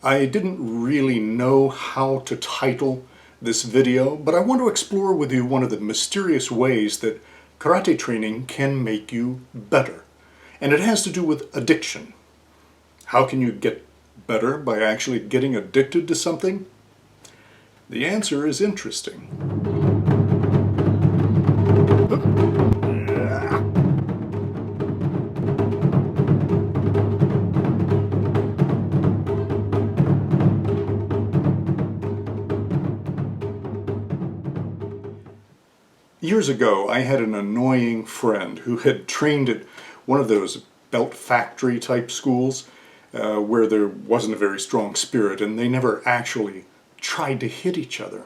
I didn't really know how to title this video, but I want to explore with you one of the mysterious ways that karate training can make you better. And it has to do with addiction. How can you get better by actually getting addicted to something? The answer is interesting. Years ago, I had an annoying friend who had trained at one of those belt factory type schools where there wasn't a very strong spirit and they never actually tried to hit each other.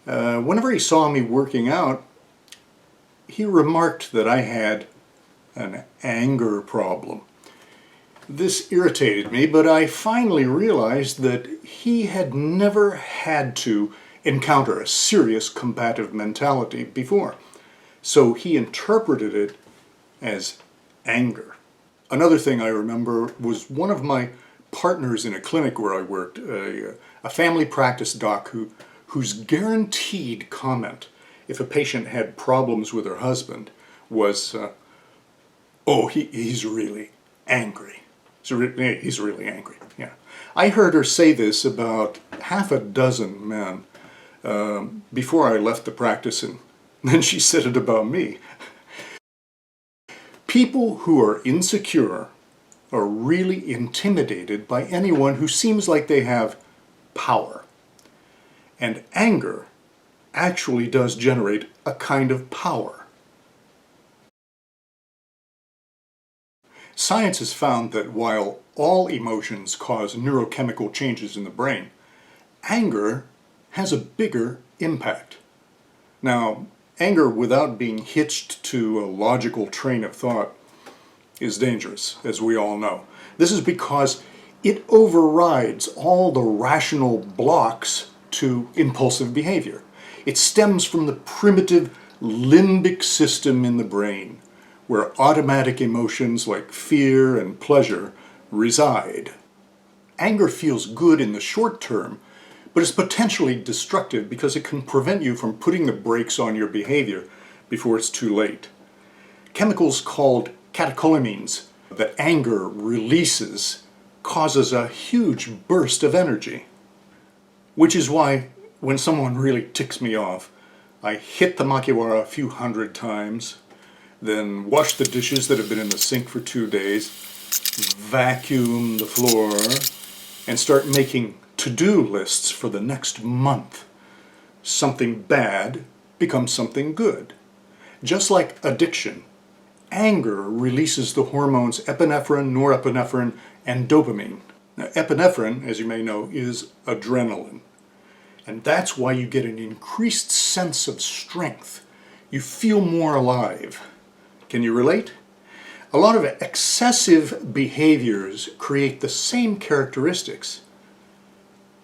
Whenever he saw me working out, he remarked that I had an anger problem. This irritated me, but I finally realized that he had never had to encounter a serious combative mentality before. So he interpreted it as anger. Another thing I remember was one of my partners in a clinic where I worked, a family practice doc whose guaranteed comment if a patient had problems with her husband was, oh, he's really angry. He's really angry. Yeah. I heard her say this about half a dozen men before I left the practice, and then she said it about me. People who are insecure are really intimidated by anyone who seems like they have power. And anger actually does generate a kind of power. Science has found that while all emotions cause neurochemical changes in the brain, anger has a bigger impact. Now, anger without being hitched to a logical train of thought is dangerous, as we all know. This is because it overrides all the rational blocks to impulsive behavior. It stems from the primitive limbic system in the brain, where automatic emotions like fear and pleasure reside. Anger feels good in the short term, but it's potentially destructive because it can prevent you from putting the brakes on your behavior before it's too late. Chemicals called catecholamines that anger releases causes a huge burst of energy, which is why when someone really ticks me off, I hit the makiwara a few hundred times, then wash the dishes that have been in the sink for 2 days, vacuum the floor, and start making to-do lists for the next month. Something bad becomes something good. Just like addiction, anger releases the hormones epinephrine, norepinephrine, and dopamine. Now, epinephrine, as you may know, is adrenaline. And that's why you get an increased sense of strength. You feel more alive. Can you relate? A lot of excessive behaviors create the same characteristics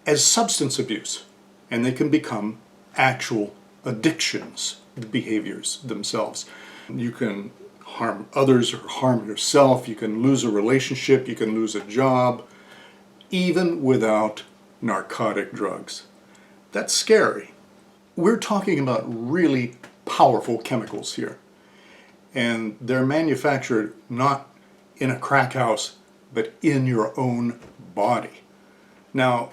as substance abuse, and they can become actual addictions, the behaviors themselves. You can harm others or harm yourself, you can lose a relationship, you can lose a job, even without narcotic drugs. That's scary. We're talking about really powerful chemicals here, and they're manufactured not in a crack house, but in your own body. Now,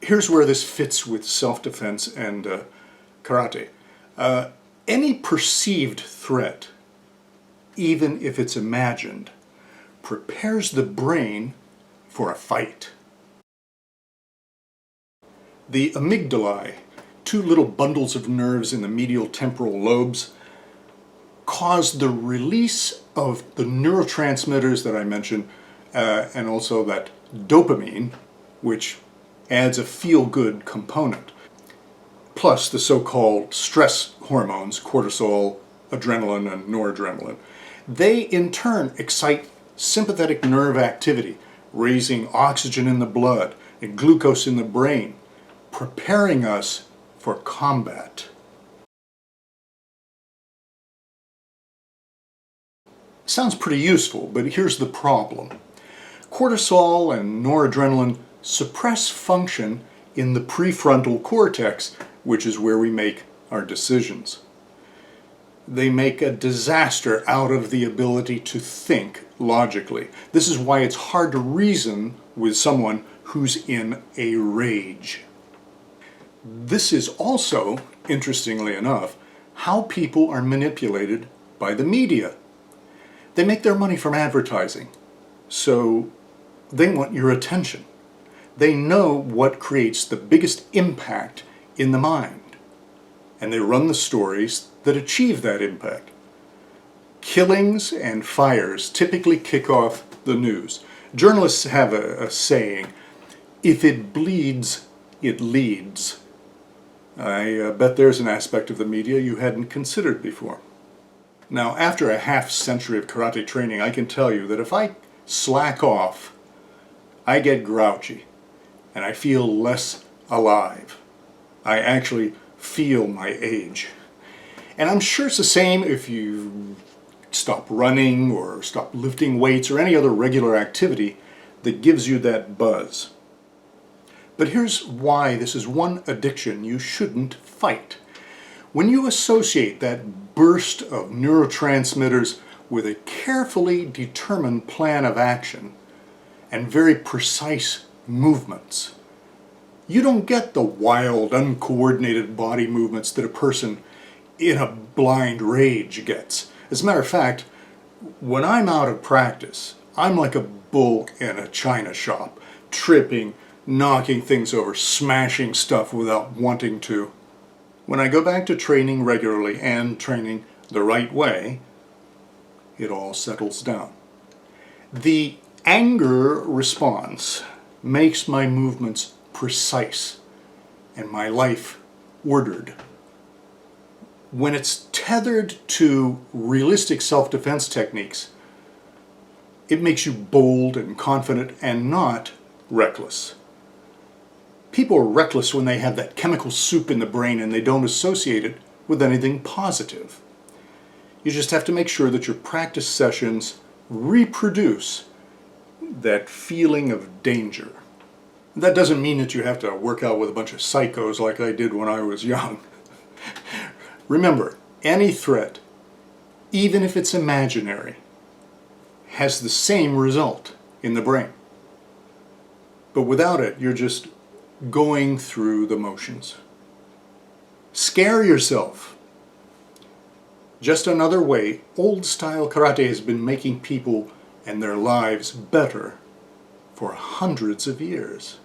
here's where this fits with self-defense and karate. Any perceived threat, even if it's imagined, prepares the brain for a fight. The amygdalae, two little bundles of nerves in the medial temporal lobes, cause the release of the neurotransmitters that I mentioned, and also that dopamine, which adds a feel-good component, plus the so-called stress hormones, cortisol, adrenaline, and noradrenaline. They, in turn, excite sympathetic nerve activity, raising oxygen in the blood and glucose in the brain, preparing us for combat. Sounds pretty useful, but here's the problem. Cortisol and noradrenaline suppress function in the prefrontal cortex, which is where we make our decisions. They make a disaster out of the ability to think logically. This is why it's hard to reason with someone who's in a rage. This is also, interestingly enough, how people are manipulated by the media. They make their money from advertising, so they want your attention. They know what creates the biggest impact in the mind, and they run the stories that achieve that impact. Killings and fires typically kick off the news. Journalists have a saying, if it bleeds, it leads. I bet there's an aspect of the media you hadn't considered before. Now, after a half century of karate training, I can tell you that if I slack off, I get grouchy and I feel less alive. I actually feel my age. And I'm sure it's the same if you stop running or stop lifting weights or any other regular activity that gives you that buzz. But here's why this is one addiction you shouldn't fight. When you associate that burst of neurotransmitters with a carefully determined plan of action and very precise movements, you don't get the wild, uncoordinated body movements that a person in a blind rage gets. As a matter of fact, when I'm out of practice, I'm like a bull in a china shop, tripping, knocking things over, smashing stuff without wanting to. When I go back to training regularly and training the right way, it all settles down. The anger response makes my movements precise and my life ordered. When it's tethered to realistic self-defense techniques, it makes you bold and confident and not reckless. People are reckless when they have that chemical soup in the brain and they don't associate it with anything positive. You just have to make sure that your practice sessions reproduce that feeling of danger. That doesn't mean that you have to work out with a bunch of psychos like I did when I was young. Remember, any threat, even if it's imaginary, has the same result in the brain. But without it, you're just going through the motions. Scare yourself. Just another way old-style karate has been making people and their lives better for hundreds of years.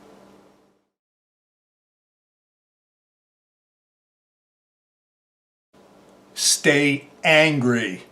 Stay angry.